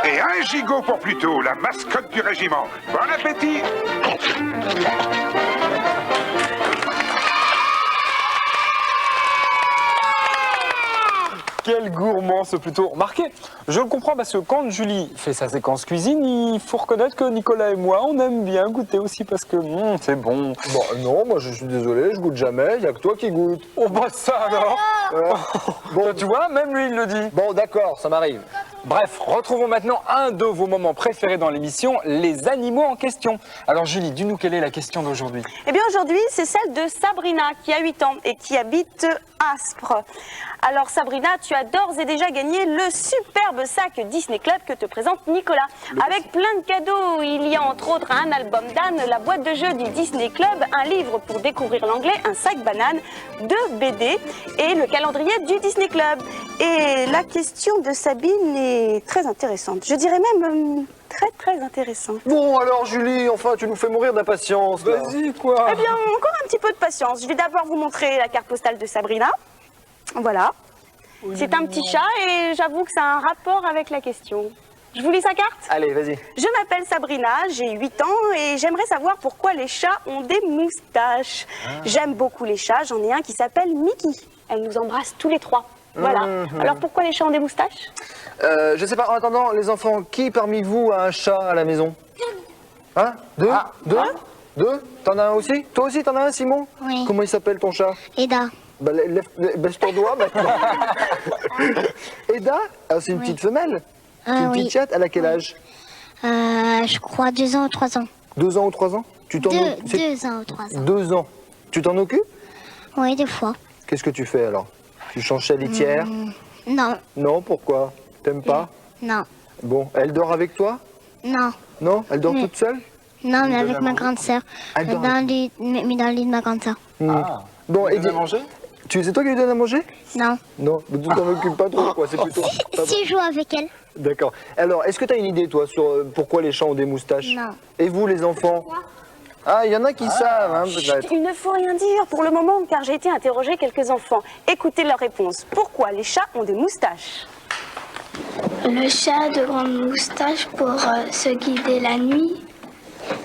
Et un gigot pour Pluto, la mascotte du régiment. Bon appétit! Quel gourmand ce Pluto. Remarquez, je le comprends parce que quand Julie fait sa séquence cuisine, il faut reconnaître que Nicolas et moi, on aime bien goûter aussi parce que c'est bon. Bon, non, moi je suis désolé, je goûte jamais, il n'y a que toi qui goûte. Oh bah ça alors. Bon, Tu vois, même lui il le dit. bon d'accord, ça m'arrive. Bref, retrouvons maintenant un de vos moments préférés dans l'émission, les animaux en question. Alors Julie, dis-nous quelle est la question d'aujourd'hui. Eh bien aujourd'hui, c'est celle de Sabrina qui a 8 ans et qui habite Aspres. Alors Sabrina, tu as d'ores et déjà gagné le superbe sac Disney Club que te présente Nicolas. Avec plein de cadeaux, il y a entre autres un album d'Anne, la boîte de jeux du Disney Club, un livre pour découvrir l'anglais, un sac banane, 2 BD et le calendrier du Disney Club. Et la question de Sabine est très intéressante. Je dirais même très intéressante. Bon alors Julie, enfin tu nous fais mourir d'impatience. là. Vas-y quoi. Eh bien, encore un petit peu de patience. Je vais d'abord vous montrer la carte postale de Sabrina. Voilà. C'est un petit chat et j'avoue que ça a un rapport avec la question. Je vous lis sa carte? Allez, vas-y. Je m'appelle Sabrina, j'ai 8 ans et j'aimerais savoir pourquoi les chats ont des moustaches. J'aime beaucoup les chats, j'en ai un qui s'appelle Mickey. Elle nous embrasse tous les 3. Voilà. Alors pourquoi les chats ont des moustaches? Je sais pas, en attendant, les enfants, qui parmi vous a un chat à la maison? Hein? Deux? Deux? T'en as un aussi? Toi aussi t'en as un, Simon? Oui. Comment il s'appelle ton chat? Eda. Bah, baisse ton doigt maintenant. Eda? Ah, c'est une petite femelle? C'est une petite chatte? Elle a quel âge? Je crois 2 ans ou 3 ans. 2 ans ou 3 ans? Tu t'en 2 occupes? ans ou 3 ans. 2 ans. Tu t'en occupes? Oui, des fois. Qu'est-ce que tu fais alors? Tu changes sa litière? Non, Non, pourquoi? T'aimes pas? non, Bon, elle dort avec toi? non. Non? Elle dort toute seule? Non, mais avec ma grande sœur. Elle dort Dans le lit de ma grande sœur. Bon, et Tu as mangé? c'est toi qui lui donnes à manger? Non. Non, mais tu t'en occupes pas trop, quoi. C'est plutôt. Si je joue avec elle. D'accord. Alors, est-ce que tu as une idée, toi, sur pourquoi les chats ont des moustaches? Non. Et vous, les enfants? Ah, il y en a qui savent, hein, peut-être. Il ne faut rien dire pour le moment car j'ai été interroger quelques enfants. Écoutez leur réponse. Pourquoi les chats ont des moustaches? Le chat a de grandes moustaches pour se guider la nuit.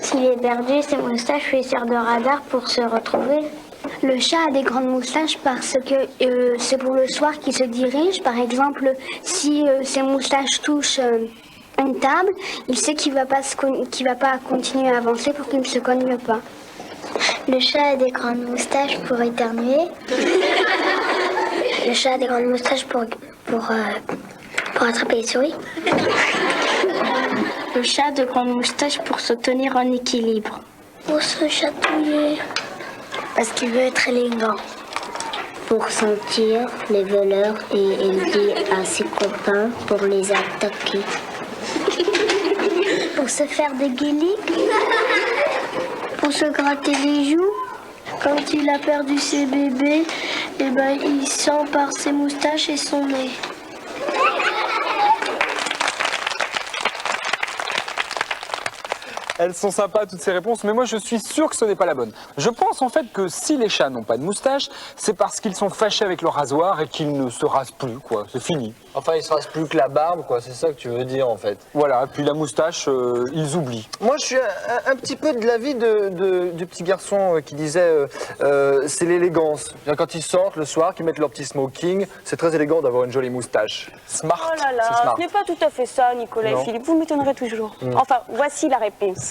S'il est perdu, ses moustaches lui servent de radar pour se retrouver. Le chat a des grandes moustaches parce que c'est pour le soir qu'il se dirige. Par exemple, si ses moustaches touchent une table, il sait qu'il va pas continuer à avancer pour qu'il ne se cogne pas. Le chat a des grandes moustaches pour éternuer. Le chat a des grandes moustaches pour attraper les souris. Le chat a de grandes moustaches pour se tenir en équilibre. Pour se chatouiller. Parce qu'il veut être élégant. Pour sentir les voleurs et aider à ses copains pour les attaquer. Pour se faire des guéliques. Pour se gratter les joues. Quand il a perdu ses bébés, eh ben, il sent par ses moustaches et son nez. Elles sont sympas toutes ces réponses, mais moi je suis sûr que ce n'est pas la bonne. Je pense en fait que si les chats n'ont pas de moustache, c'est parce qu'ils sont fâchés avec le rasoir et qu'ils ne se rasent plus, quoi. C'est fini. Enfin, il se reste plus que la barbe, quoi. C'est ça que tu veux dire, en fait. Voilà, puis la moustache, ils oublient. Moi, je suis un petit peu de l'avis du petit garçon qui disait c'est l'élégance. Quand ils sortent le soir, qu'ils mettent leur petit smoking, c'est très élégant d'avoir une jolie moustache. Smart. Oh là c'est là, smart. ce n'est pas tout à fait ça, Nicolas Non. et Philippe. Vous m'étonnerez toujours. Enfin, voici la réponse.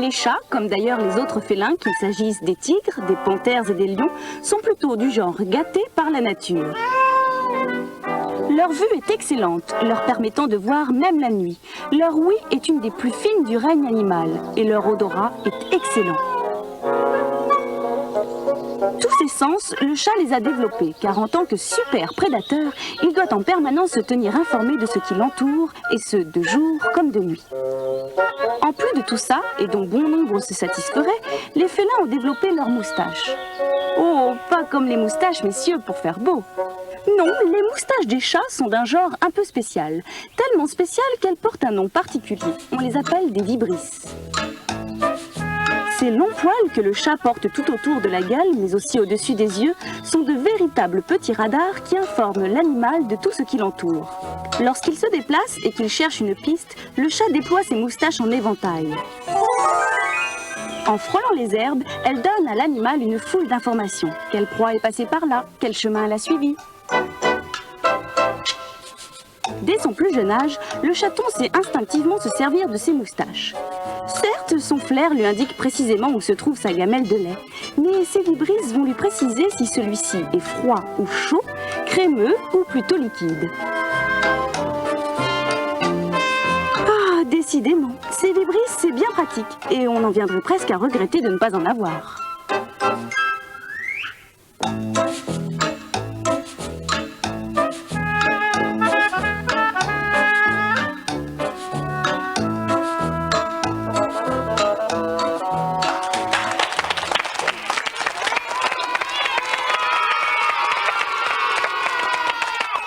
Les chats, comme d'ailleurs les autres félins, qu'il s'agisse des tigres, des panthères et des lions, sont plutôt du genre gâtés par la nature. Leur vue est excellente, leur permettant de voir même la nuit. Leur ouïe est une des plus fines du règne animal et leur odorat est excellent. Tous ces sens, le chat les a développés, car en tant que super prédateur, il doit en permanence se tenir informé de ce qui l'entoure, et ce, de jour comme de nuit. En plus de tout ça, et dont bon nombre se satisferaient, les félins ont développé leurs moustaches. Oh, pas comme les moustaches, messieurs, pour faire beau. Non, les moustaches des chats sont d'un genre un peu spécial. Tellement spécial qu'elles portent un nom particulier. On les appelle des vibrisses. Ces longs poils que le chat porte tout autour de la gueule, mais aussi au-dessus des yeux, sont de véritables petits radars qui informent l'animal de tout ce qui l'entoure. Lorsqu'il se déplace et qu'il cherche une piste, le chat déploie ses moustaches en éventail. En frôlant les herbes, elle donne à l'animal une foule d'informations. Quelle proie est passée par là? Quel chemin elle a suivi? Dès son plus jeune âge, le chaton sait instinctivement se servir de ses moustaches. Certes, son flair lui indique précisément où se trouve sa gamelle de lait, mais ses vibrisses vont lui préciser si celui-ci est froid ou chaud, crémeux ou plutôt liquide. Ah, décidément, ces vibrisses, c'est bien pratique, et on en viendrait presque à regretter de ne pas en avoir.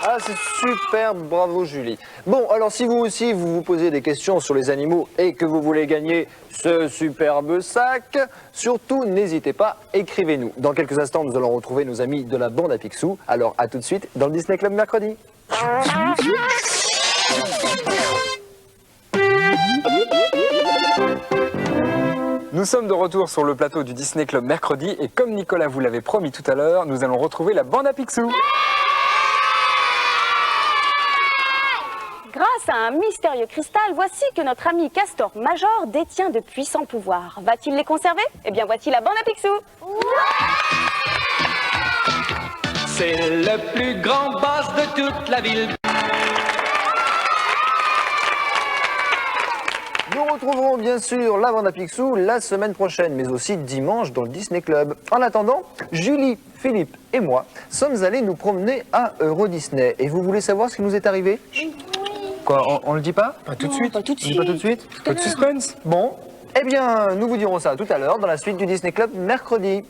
Ah, c'est superbe, bravo Julie. Bon, alors si vous aussi vous vous posez des questions sur les animaux et que vous voulez gagner ce superbe sac, surtout n'hésitez pas, écrivez-nous. Dans quelques instants, nous allons retrouver nos amis de la bande à Picsou. Alors à tout de suite dans le Disney Club mercredi. Nous sommes de retour sur le plateau du Disney Club mercredi et comme Nicolas vous l'avait promis tout à l'heure, nous allons retrouver la bande à Picsou. Grâce à un mystérieux cristal, voici que notre ami Castor Major détient de puissants pouvoirs. Va-t-il les conserver? Eh bien, voici la bande à Picsou. C'est le plus grand boss de toute la ville. Nous retrouverons bien sûr la bande à Picsou la semaine prochaine, mais aussi dimanche dans le Disney Club. En attendant, Julie, Philippe et moi sommes allés nous promener à Euro Disney. Et vous voulez savoir ce qui nous est arrivé? Quoi, on le dit pas? Pas tout de suite. Pas tout de On dit suite. pas tout de suite? Peu de suspense. Bon, eh bien, nous vous dirons ça tout à l'heure dans la suite du Disney Club mercredi.